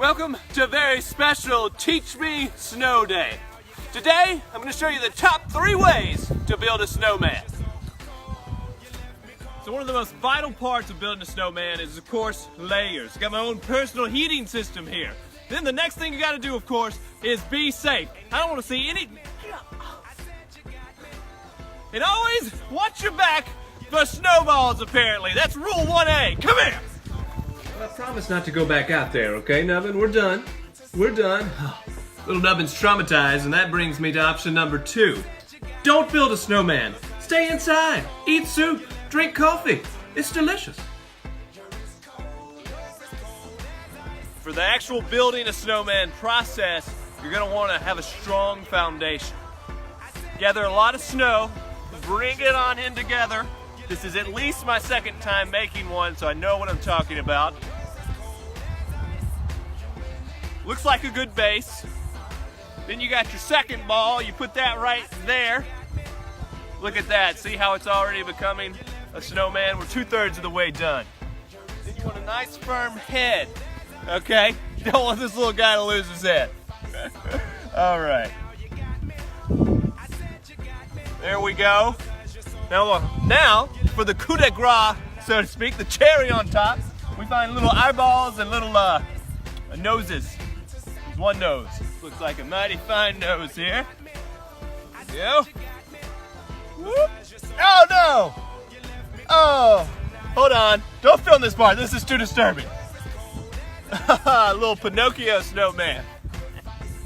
Welcome to a very special Teach Me Snow Day. Today, I'm going to show you the top 3 ways to build a snowman. So one of the most vital parts of building a snowman is, of course, layers. Got my own personal heating system here. Then the next thing you got to do, of course, is be safe. I don't want to see any... And always watch your back for snowballs, apparently. That's rule 1A. Come here! I promise not to go back out there, okay, Nubbin? We're done. We're done. Little Nubbin's traumatized, and that brings me to option number 2. Don't build a snowman. Stay inside. Eat soup. Drink coffee. It's delicious. For the actual building a snowman process, you're going to want to have a strong foundation. Gather a lot of snow, bring it on in together. This is at least my second time making one, so I know what I'm talking about. Looks like a good base. Then you got your second ball, you put that right there. Look at that, see how it's already becoming a snowman? We're 2/3 of the way done. Then you want a nice firm head, okay? You don't want this little guy to lose his head. All right. There we go. Now, for the coup de grace, so to speak, the cherry on top, we find little eyeballs and little noses. There's one nose. Looks like a mighty fine nose here. There we go. Whoop. Oh no! Oh, hold on. Don't film this part. This is too disturbing. A little Pinocchio snowman.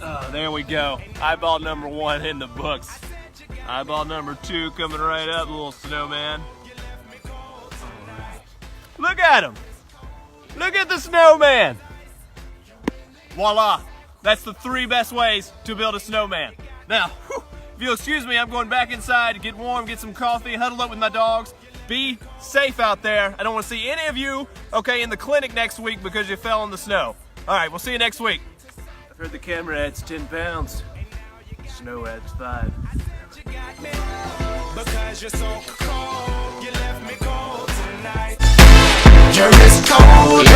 Oh, there we go. Eyeball number 1 in the books. Eyeball number 2 coming right up, little snowman. Right. Look at him. Look at the snowman. Voila. That's the 3 best ways to build a snowman. Now, if you'll excuse me, I'm going back inside to get warm, get some coffee, huddle up with my dogs. Be safe out there. I don't want to see any of you, okay, in the clinic next week because you fell in the snow. All right, we'll see you next week. I've heard the camera adds 10 pounds. Snow adds 5. Because you're so cold, you left me cold tonight. You're as cold